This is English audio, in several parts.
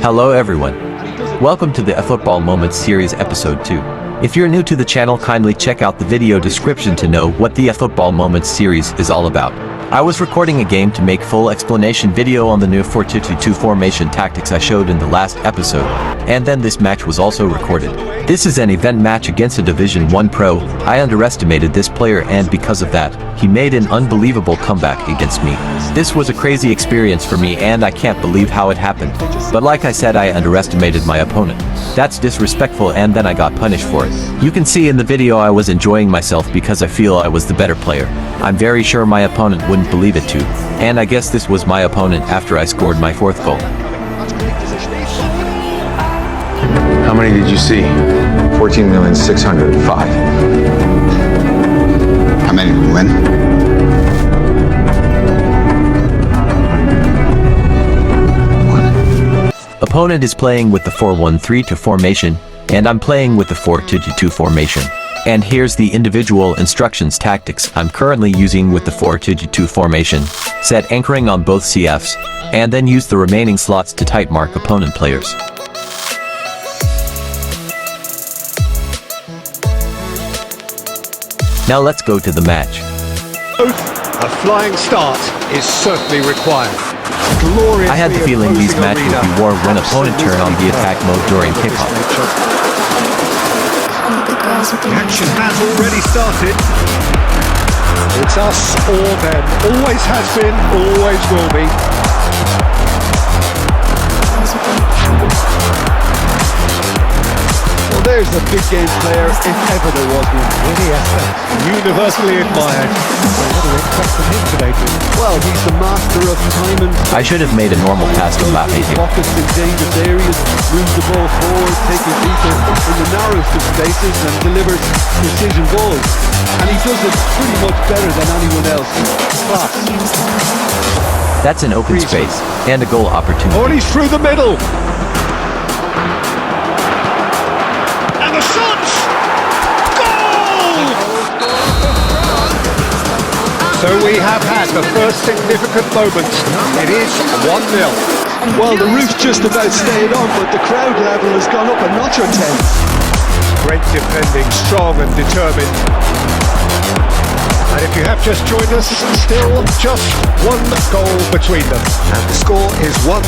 Hello everyone. Welcome to the eFootball Moments series episode 2. If you're new to the channel, kindly check out the video description to know what the eFootball Moments series is all about. I was recording a game to make full explanation video on the new 4-2-2 formation tactics I showed in the last episode, and then this match was also recorded. This is an event match against a Division 1 pro. I underestimated this player, and because of that, he made an unbelievable comeback against me. This was a crazy experience for me and I can't believe how it happened. But like I said, I underestimated my opponent. That's disrespectful and then I got punished for it. You can see in the video I was enjoying myself because I feel I was the better player. I'm very sure my opponent wouldn't believe it too. And I guess this was my opponent after I scored my 4th goal. How many did you see? 14,605,000. How many did we win? Opponent is playing with the 4-1-3-2 formation, and I'm playing with the 4-2-2 formation. And here's the individual instructions tactics I'm currently using with the 4-2-2 formation. Set anchoring on both CFs, and then use the remaining slots to tight mark opponent players. Now let's go to the match. A flying start is certainly required. I had the feeling these matches would be war when opponent turn on the attack mode during kickoff. Action has already started. It's us or them. Always has been, always will be. Well, there's a big game player, if ever there was one. Universally admired. What do we expect from him today? Well, he's the master of time and... I should have made a normal pass to Mbappe here. Pockets in dangerous areas, moves the ball forward, taking people in the narrowest of spaces and delivers precision balls. And he does it pretty much better than anyone else. Class. That's an open space and a goal opportunity. Oh, he's through the middle. And the shots! Goal! So we have had the first significant moment. It is 1-0. Well, the roof's just about staying on, but the crowd level has gone up a notch or 10. Great defending, strong and determined. And if you have just joined us, still just one goal between them. And the score is 1-0.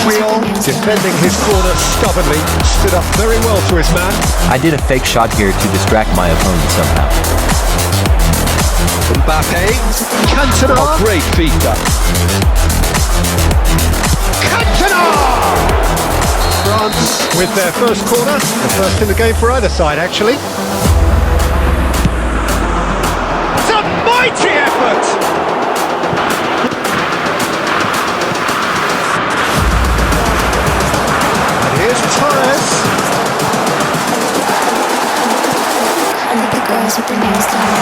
Real, defending his corner stubbornly, stood up very well to his man. I did a fake shot here to distract my opponent somehow. Mbappe, Cantona. Oh, great feet, that. Cantona! France with their first corner, the first in the game for either side actually. It's a mighty effort! And here's Torres.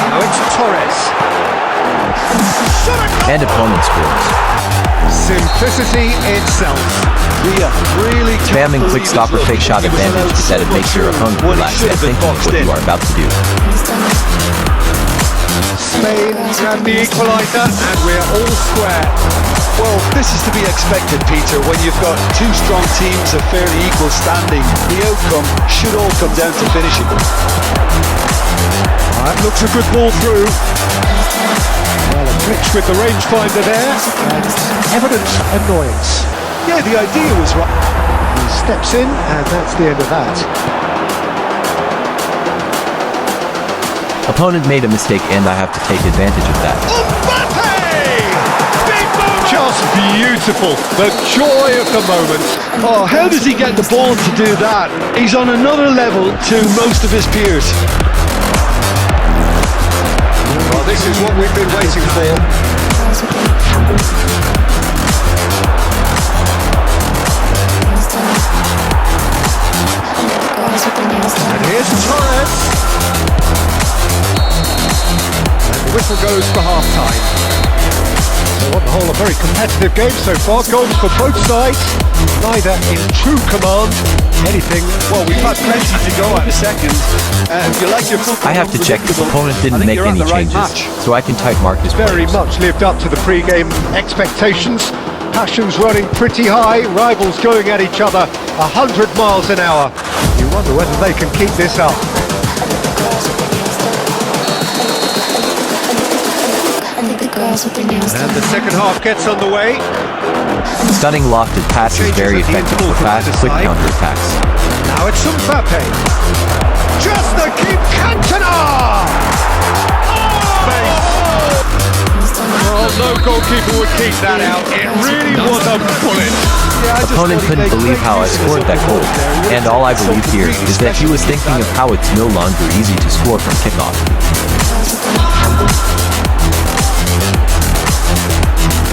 Now it's Torres. And opponent scores. Simplicity itself. Really Spamming quick stop or fake shot advantage is that it makes your opponent relax and think of what you are about to do. Spain and the equaliser, and we're all square. Well, this is to be expected, Peter, when you've got two strong teams of fairly equal standing. The outcome should all come down to finishing. That looks a good ball through. Well, a glitch with the rangefinder there, and evident annoyance. Yeah, the idea was right. He steps in, and that's the end of that. Opponent made a mistake and I have to take advantage of that. Mbappe! Big moment! Just beautiful. The joy of the moment. Oh, how does he get the ball to do that? He's on another level to most of his peers. Well, this is what we've been waiting for. And here's Torres. And the whistle goes for half-time. So on the whole, a very competitive game so far. Goals for both sides. Neither in true command. Anything. Well, we've had plenty to go at a second. You like your football? I have to check if opponent didn't make any changes, so I can tight mark his Very players. much lived up to the pre-game expectations. Passions running pretty high, rivals going at each other 100 miles an hour. You wonder whether they can keep this up. And the second half gets underway. Stunning lofted pass is very effective for fast, quick counterattacks. Now it's Mbappe. Just the keep Cantona! Oh, no goalkeeper would keep that out. It really was a bullet. Opponent couldn't believe how I scored that goal, and all I believe here is that he was thinking of how it's no longer easy to score from kickoff.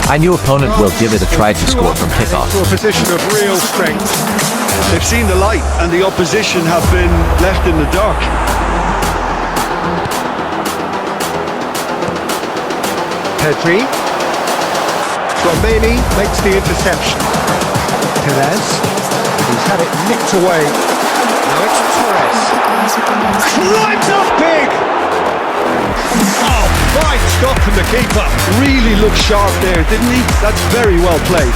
I knew opponent will give it a try to score from kickoff. To a position of real strength. They've seen the light and the opposition have been left in the dark. Pedri. Romani makes the interception. Perez, who's had it nicked away. Now it's Torres. Climbs up big! Oh, fine stop from the keeper. Really looked sharp there, didn't he? That's very well played.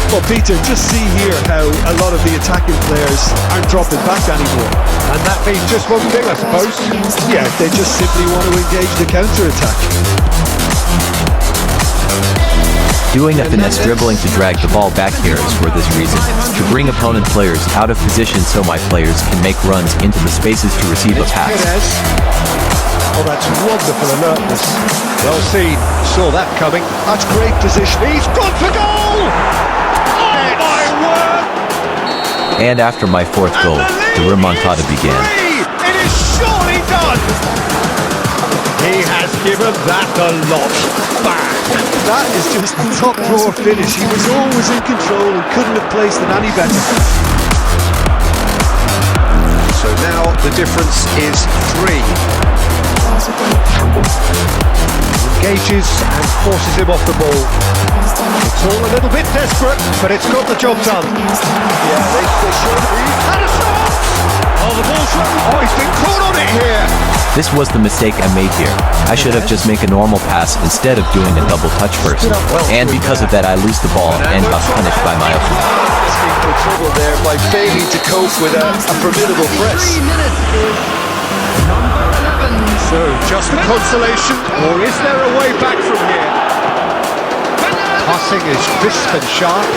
Well, Peter, just see here how a lot of the attacking players aren't dropping back anymore. And that means just one thing, I suppose. Yeah, they just simply want to engage the counter-attack. Doing a finesse dribbling to drag the ball back here is for this reason, to bring opponent players out of position so my players can make runs into the spaces to receive a pass. Oh, that's wonderful alertness. Well seen. Saw that coming. That's great position. He's gone for goal! Oh, my word! And after my fourth goal, the remontada began. It is surely done! He has given that the lot back. That is just a top drawer finish. He was always in control and couldn't have placed it any better. So now the difference is 3. Engages and forces him off the ball. It's all a little bit desperate, but it's got the job done. Yeah, they showed it. He's had a shot! Oh, the ball's run. Oh, he's been caught on it here. This was the mistake I made here. I should have just made a normal pass instead of doing a double touch first. And because of that I lose the ball and got punished by my opponent. Asking for trouble there by failing to cope with a formidable press. So, just a consolation, or is there a way back from here? Passing is crisp and sharp.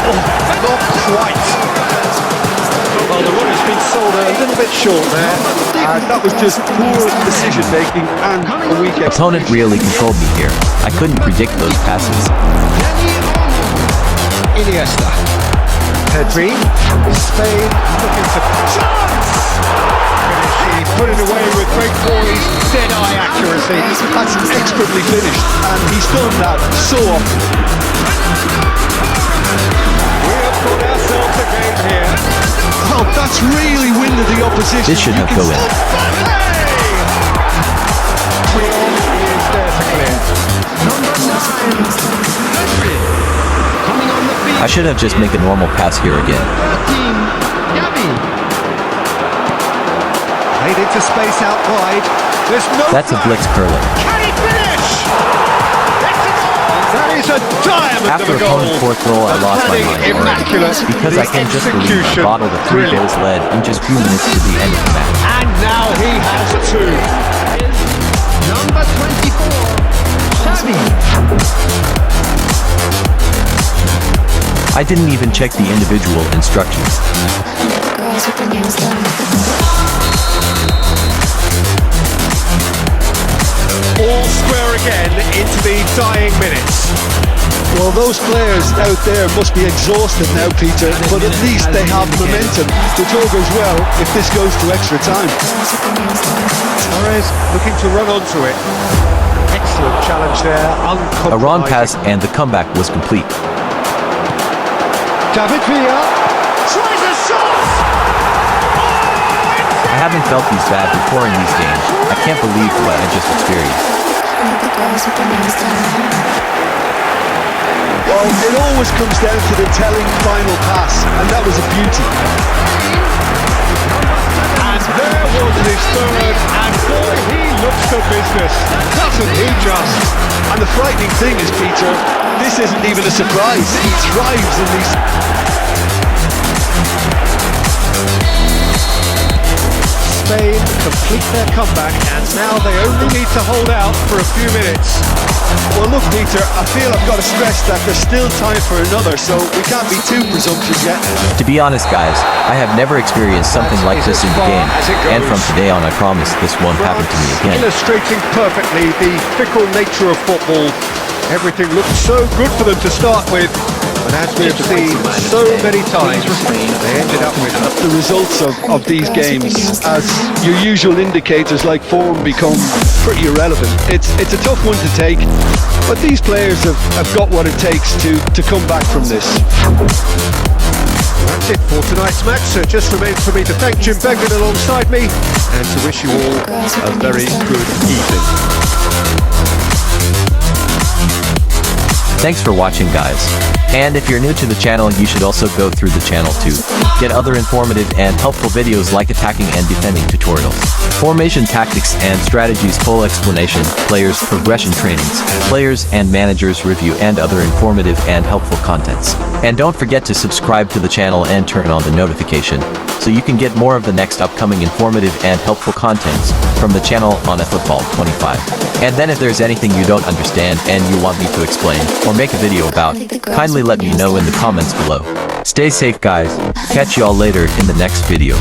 Oh, not quite. Well, the run has been sold a little bit short there. That was just poor decision-making and a weak Opponent really controlled me here. I couldn't predict those passes. Iniesta. Pedri. Spain looking for chance! He put it away with great poise, dead-eye accuracy. That's expertly finished, and he's done that so often. We have got ourselves a game here. Oh, that's really winded the opposition. This should have go in. Is there to clear. I should have just made a normal pass here again. Played into space out wide. There's no That's a blitz curling. Can he finish? It's a goal! That is a diamond After of a goal. opponent's fourth goal, I lost my mind Immaculate. because I can't just believe I bottled a 3 goals lead in just few minutes to the end of the match. And now he has 2. Number 24, Xavi. I didn't even check the individual instructions. All square again into the dying minutes. Well, those players out there must be exhausted now, Peter, but at least they have momentum, which all goes well if this goes to extra time. Torres looking to run onto it. Excellent challenge there, A wrong pass uncompromising. and the comeback was complete. David Villa tries a shot! I haven't felt these bad before in these games. I can't believe what I just experienced. Well, it always comes down to the telling final pass, and that was a beauty. And there was his third, and boy, he looks the business, doesn't he just? And the frightening thing is, Peter, this isn't even a surprise. He thrives in these... Spain complete their comeback, and now they only need to hold out for a few minutes. Well, look, Peter, I feel I've got to stress that there's still time for another, so we can't be too presumptuous yet. To be honest, guys, I have never experienced something like this in the game, and from today on I promise this won't happen to me again. Illustrating perfectly the fickle nature of football. Everything looked so good for them to start with, and as we have seen so many times, they ended up with The results of these games, as your usual indicators like form, become pretty irrelevant. It's a tough one to take, but these players have got what it takes to come back from this. That's it for tonight's match, so it just remains for me to thank Jim Begman alongside me, and to wish you all a very good evening. Thanks for watching, guys. And if you're new to the channel, you should also go through the channel to get other informative and helpful videos like attacking and defending tutorials, formation tactics and strategies, full explanation, players progression trainings, players and managers review, and other informative and helpful contents. And don't forget to subscribe to the channel and turn on the notification so you can get more of the next upcoming informative and helpful contents from the channel on eFootball 25. And then if there's anything you don't understand and you want me to explain or make a video about, kindly let me know in the comments below. Stay safe, guys. Catch y'all later in the next video.